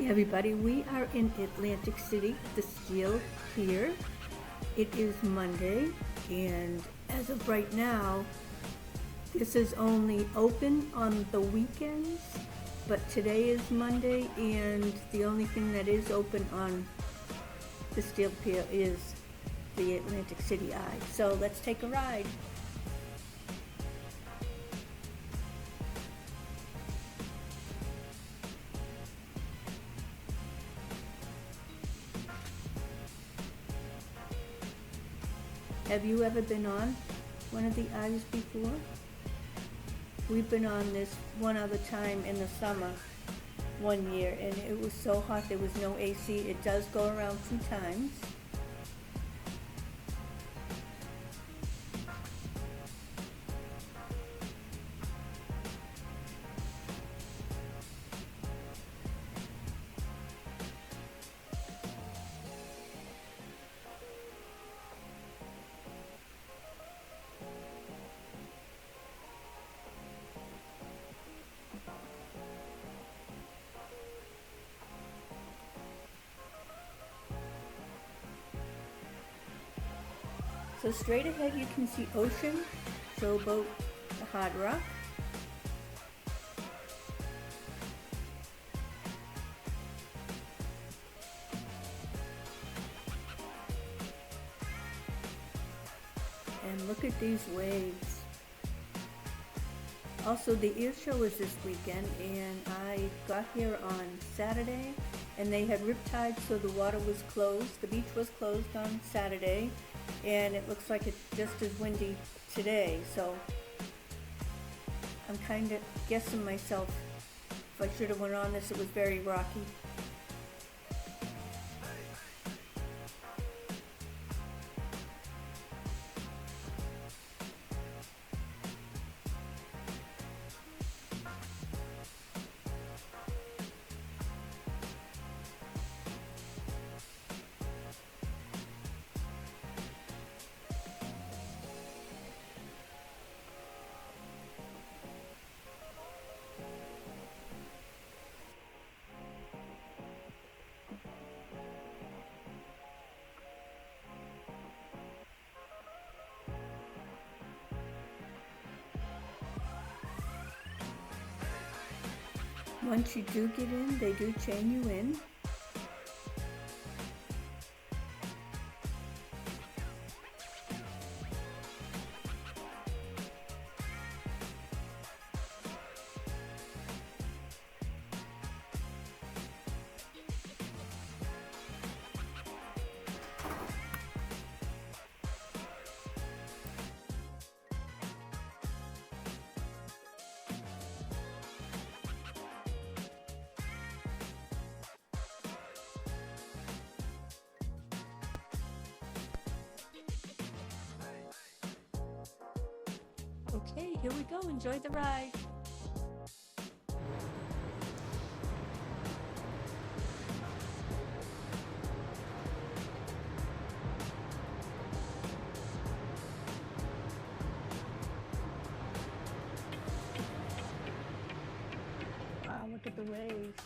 Hey everybody, we are in Atlantic City, the Steel Pier. It is Monday, and as of right now, this is only open on the weekends, but today is Monday, and the only thing that is open on the Steel Pier is the Atlantic City Eye. So let's take a ride. Have you ever been on one of the eyes before? We've been on this one other time in the summer one year, and it was so hot there was no AC. It does go around 2 times. So straight ahead you can see Ocean, Showboat, the Hard Rock. And look at these waves. Also, the Airshow is this weekend, and I got here on Saturday, and they had riptide, so the water was closed. The beach was closed on Saturday, and it looks like it's just as windy today, so I'm kind of guessing myself if I should have went on this. It was very rocky. Once you do get in, they do chain you in. Okay, here we go. Enjoy the ride. Wow, look at the waves.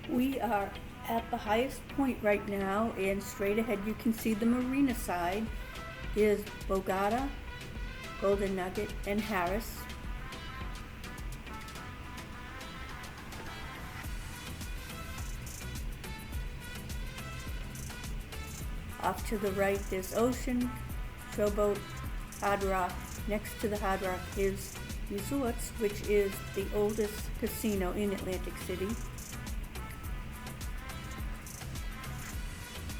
We are at the highest point right now, and straight ahead you can see the Marina side. There's Bogota, Golden Nugget, and Harris. Off to the right there's Ocean, Showboat, Hard Rock. Next to the Hard Rock is Resorts, which is the oldest casino in Atlantic City.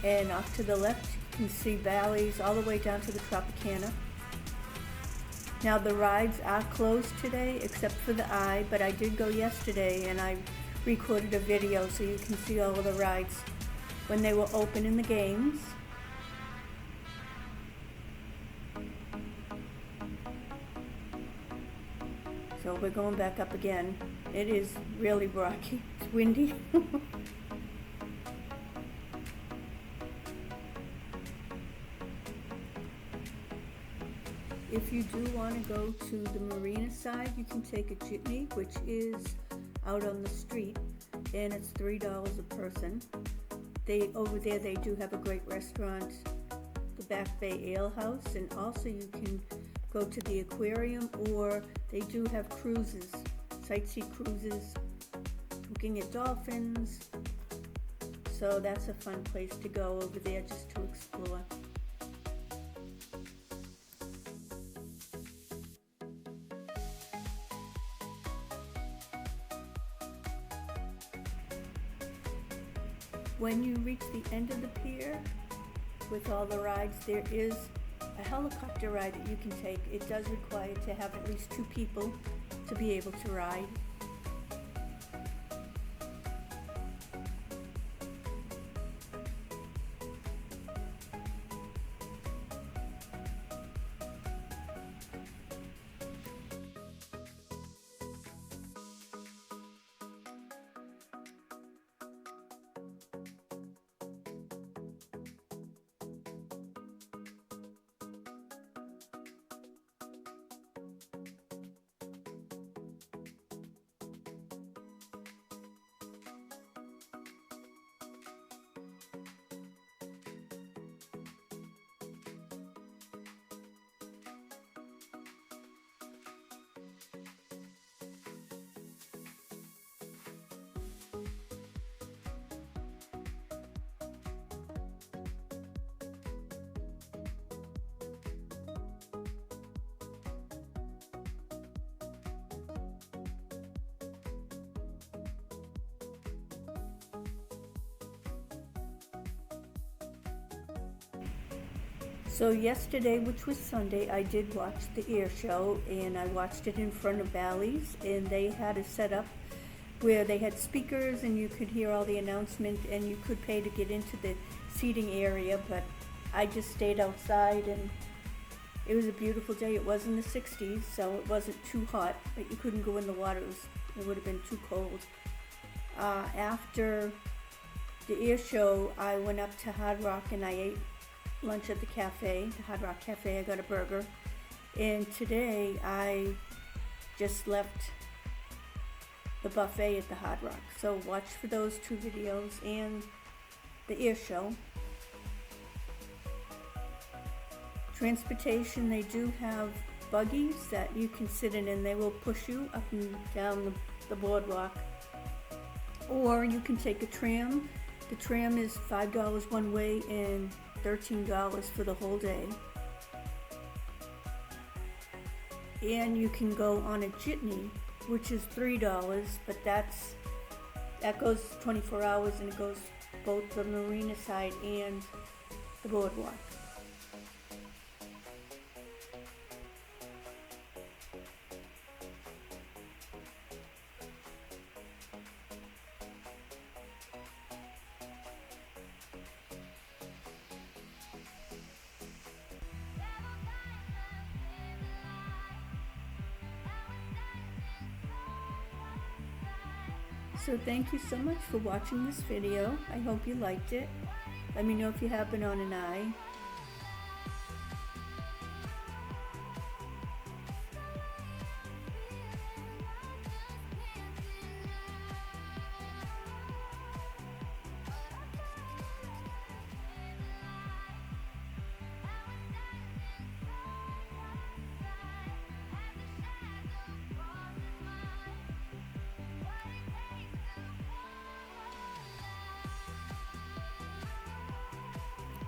And off to the left you can see valleys all the way down to the Tropicana. Now the rides are closed today except for the Eye, but I did go yesterday and I recorded a video so you can see all of the rides when they were open in the games. So we're going back up again. It is really rocky. It's windy. If you do want to go to the Marina side, you can take a jitney, which is out on the street, and it's $3 a person. Over there they do have a great restaurant, the Back Bay Ale House, and also you can go to the aquarium, or they do have cruises, sightsee cruises, looking at dolphins. So that's a fun place to go over there just to explore. When you reach the end of the pier with all the rides, there is a helicopter ride that you can take. It does require to have at least 2 people to be able to ride. So yesterday, which was Sunday, I did watch the Airshow, and I watched it in front of Bally's, and they had a setup where they had speakers and you could hear all the announcement, and you could pay to get into the seating area, but I just stayed outside, and it was a beautiful day. It was in the 60s, so it wasn't too hot, but you couldn't go in the water. It would have been too cold. After the Airshow, I went up to Hard Rock and I ate lunch at the cafe, the Hard Rock Cafe. I got a burger, and today I just left the buffet at the Hard Rock. So watch for those 2 videos and the Airshow. Transportation, they do have buggies that you can sit in, and they will push you up and down the boardwalk, or you can take a tram. The tram is $5 one way and $13 for the whole day. And you can go on a jitney, which is $3, but that goes 24 hours, and it goes both the Marina side and the boardwalk. So thank you so much for watching this video. I hope you liked it. Let me know if you have been on an eye.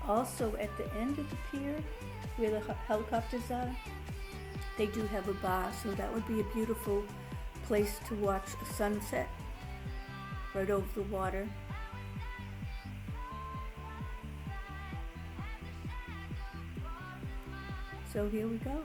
Also at the end of the pier, where the helicopters are, they do have a bar, so that would be a beautiful place to watch a sunset right over the water. So here we go.